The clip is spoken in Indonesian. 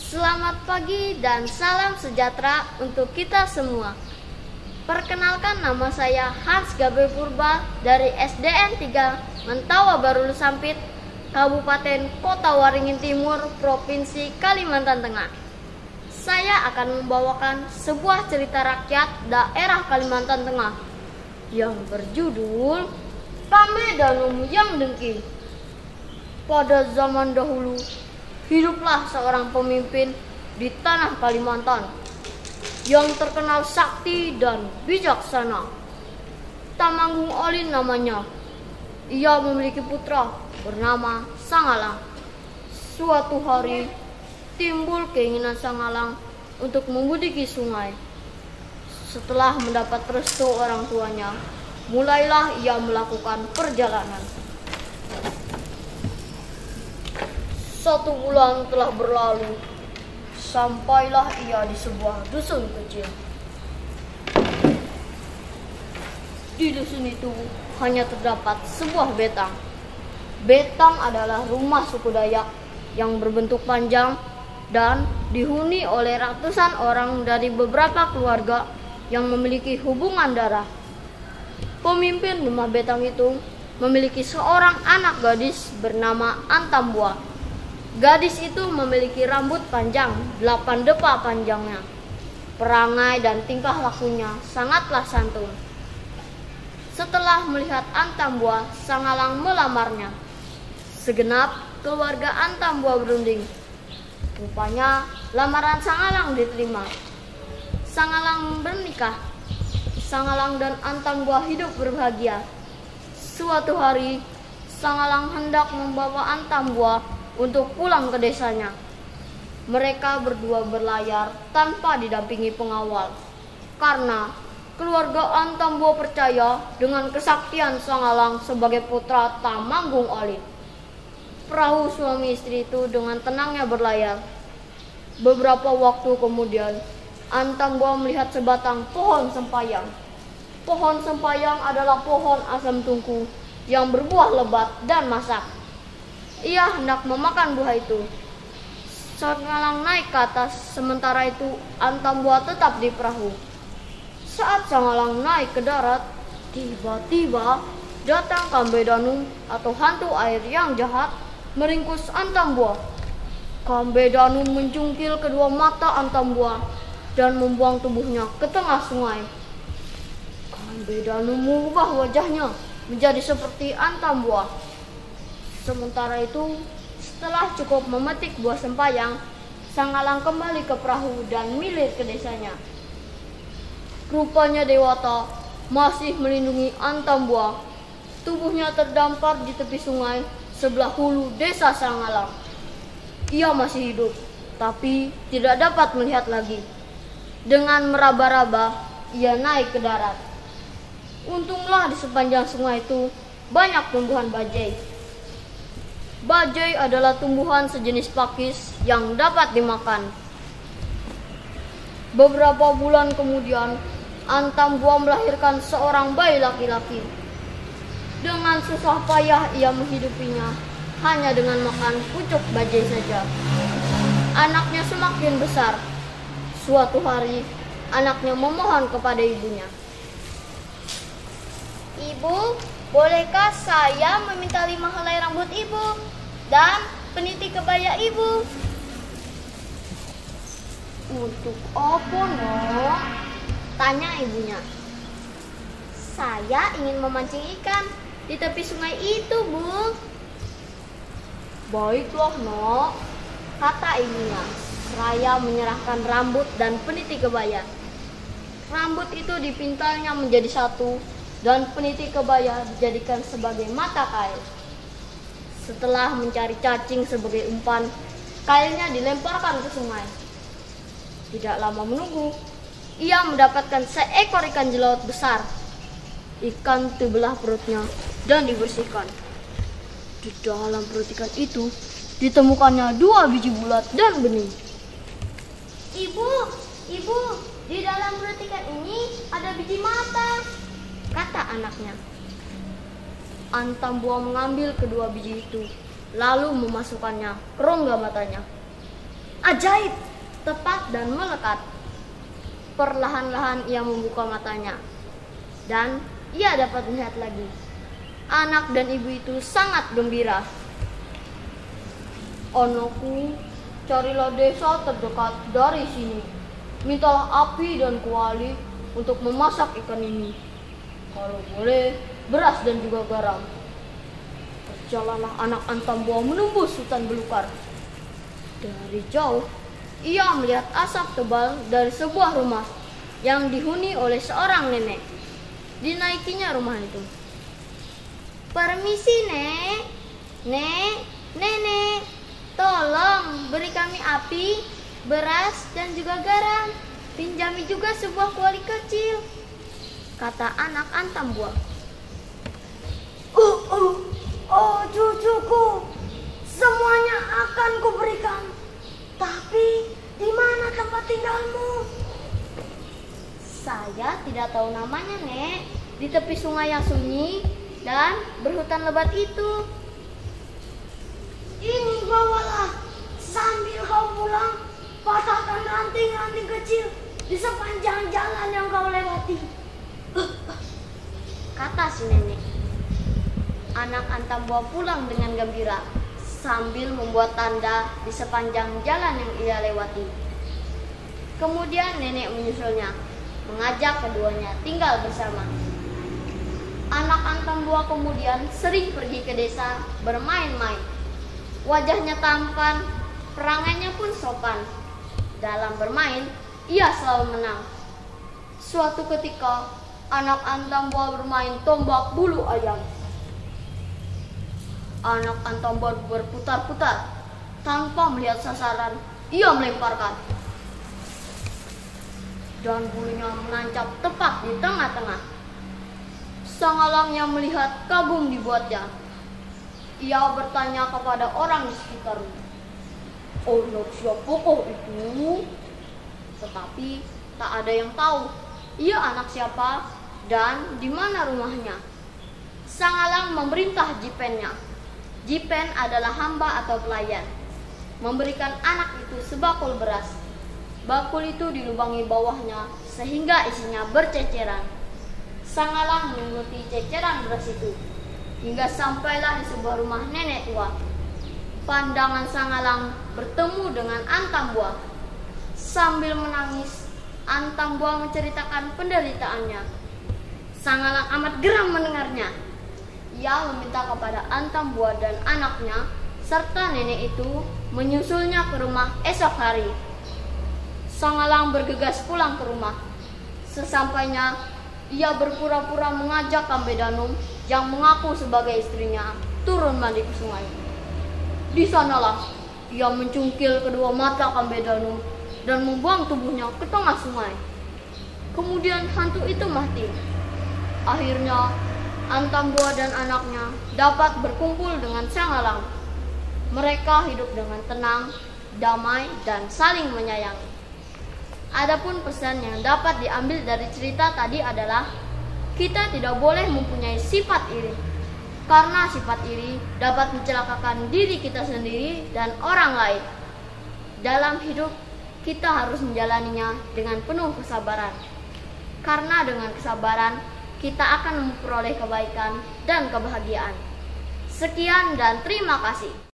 Selamat pagi dan salam sejahtera untuk kita semua. Perkenalkan, nama saya Hans Gabriel Purba dari SDN 3 Mentawa Baru Lusampit, Kabupaten Kota Waringin Timur, Provinsi Kalimantan Tengah. Saya akan membawakan sebuah cerita rakyat daerah Kalimantan Tengah yang berjudul Kambe Danum yang Dengki. Pada zaman dahulu, hiduplah seorang pemimpin di tanah Kalimantan yang terkenal sakti dan bijaksana. Tamanggung Olin namanya. Ia memiliki putra bernama Sangalang. Suatu hari, timbul keinginan Sangalang untuk membudiki sungai. Setelah mendapat restu orang tuanya, mulailah ia melakukan perjalanan. 1 bulan telah berlalu, sampailah ia di sebuah dusun kecil. Di dusun itu hanya terdapat sebuah betang. Betang adalah rumah suku Dayak yang berbentuk panjang dan dihuni oleh ratusan orang dari beberapa keluarga yang memiliki hubungan darah. Pemimpin rumah betang itu memiliki seorang anak gadis bernama Antambua. Gadis itu memiliki rambut panjang, 8 depa panjangnya. Perangai dan tingkah lakunya sangatlah santun. Setelah melihat Antambua, Sangalang melamarnya. Segenap keluarga Antambua berunding. Rupanya lamaran Sangalang diterima. Sangalang bernikah. Sangalang dan Antambua hidup berbahagia. Suatu hari, Sangalang hendak membawa Antambua untuk pulang ke desanya. Mereka berdua berlayar tanpa didampingi pengawal, karena keluarga Antambua percaya dengan kesaktian Sangalang sebagai putra Tamanggung Olin. Perahu suami istri itu dengan tenangnya berlayar. Beberapa waktu kemudian, Antambua melihat sebatang pohon sempayang. Pohon sempayang adalah pohon asam tungku yang berbuah lebat dan masak. Ia hendak memakan buah itu. Sangalang naik ke atas, sementara itu Antambua tetap di perahu. Saat Sangalang naik ke darat, tiba-tiba datang Kambe Danum atau hantu air yang jahat meringkus Antambua. Kambe Danum mencungkil kedua mata Antambua dan membuang tubuhnya ke tengah sungai. Kambe Danum mengubah wajahnya menjadi seperti Antambua. Sementara itu, setelah cukup memetik buah sempayang, Sangalang kembali ke perahu dan milir ke desanya. Rupanya Dewata masih melindungi Antambua. Tubuhnya terdampar di tepi sungai sebelah hulu desa Sangalang. Ia masih hidup, tapi tidak dapat melihat lagi. Dengan meraba-raba, ia naik ke darat. Untunglah di sepanjang sungai itu banyak tumbuhan bajai. Bajai adalah tumbuhan sejenis pakis yang dapat dimakan. Beberapa bulan kemudian, Antambua melahirkan seorang bayi laki-laki. Dengan susah payah ia menghidupinya, hanya dengan makan pucuk bajai saja. Anaknya semakin besar. Suatu hari, anaknya memohon kepada ibunya. Ibu, bolehkah saya meminta 5 helai rambut ibu dan peniti kebaya ibu? Untuk apa, Nok? Tanya ibunya. Saya ingin memancing ikan di tepi sungai itu, Bu. Baiklah, Nok, Kata ibunya, seraya menyerahkan rambut dan peniti kebaya. rambut itu dipintalnya menjadi satu dan peniti kebaya dijadikan sebagai mata kail. Setelah mencari cacing sebagai umpan, kailnya dilemparkan ke sungai. Tidak lama menunggu, ia mendapatkan seekor ikan jelaut besar. Ikan terbelah perutnya dan dibersihkan. Di dalam perut ikan itu ditemukannya 2 biji bulat dan bening. Ibu, di dalam perut ikan ini ada biji mata, kata anaknya. Antambua mengambil kedua biji itu, lalu memasukkannya ke rongga matanya. ajaib, tepat dan melekat. Perlahan-lahan ia membuka matanya dan ia dapat melihat lagi. Anak dan ibu itu sangat gembira. Anakku, carilah desa terdekat dari sini. Mintalah api dan kuali untuk memasak ikan ini. Kalau boleh, beras dan juga garam. Berjalanlah anak Antamboa menembus hutan belukar. Dari jauh, ia melihat asap tebal dari sebuah rumah yang dihuni oleh seorang nenek. Dinaikinya rumah itu. Permisi, Nek. Nenek, tolong beri kami api, beras, dan juga garam. Pinjami juga sebuah kuali kecil, kata anak Antamboa. Oh, cucuku, semuanya akan kuberikan. Tapi di mana tempat tinggalmu? Saya tidak tahu namanya, Nek. Di tepi sungai yang sunyi dan berhutan lebat itu. Ini bawalah, sambil kau pulang, patahkan ranting-ranting kecil di sepanjang jalan yang kau lewati, kata si nenek. Anak Antamboa pulang dengan gembira sambil membuat tanda di sepanjang jalan yang ia lewati. Kemudian nenek menyusulnya, mengajak keduanya tinggal bersama. Anak Antamboa kemudian sering pergi ke desa bermain-main. Wajahnya tampan, perangainya pun sopan. Dalam bermain, ia selalu menang. Suatu ketika, anak Antamboa bermain tombak bulu ayam. Anak Antamboa berputar-putar tanpa melihat sasaran. Ia melemparkan, dan bulunya menancap tepat di tengah-tengah. Sang elang yang melihat kagum dibuatnya. Ia bertanya kepada orang di sekitarnya, "Anak siapakah itu?" Tetapi tak ada yang tahu ia anak siapa dan di mana rumahnya. Sang elang memerintah jipennya. Jipen adalah hamba atau pelayan, memberikan anak itu sebakul beras. Bakul itu dilubangi bawahnya sehingga isinya berceceran. Sang elang mengikuti ceceran beras itu hingga sampailah di sebuah rumah nenek tua. Pandangan sang elang bertemu dengan Antamboa. Sambil menangis, Antamboa menceritakan penderitaannya. Sang elang amat geram mendengarnya. Ia meminta kepada Antamboa dan anaknya serta nenek itu menyusulnya ke rumah esok hari. Sang elang bergegas pulang ke rumah. Sesampainya, ia berpura-pura mengajak Kambedanum yang mengaku sebagai istrinya turun mandi ke sungai. Di sanalah ia mencungkil kedua mata Kambedanum dan membuang tubuhnya ke tengah sungai. Kemudian hantu itu mati. Akhirnya Antamboa dan anaknya dapat berkumpul dengan sang elang. Mereka hidup dengan tenang, damai, dan saling menyayangi. Adapun pesan yang dapat diambil dari cerita tadi adalah kita tidak boleh mempunyai sifat iri, karena sifat iri dapat mencelakakan diri kita sendiri dan orang lain. Dalam hidup, kita harus menjalaninya dengan penuh kesabaran, karena dengan kesabaran kita akan memperoleh kebaikan dan kebahagiaan. Sekian dan terima kasih.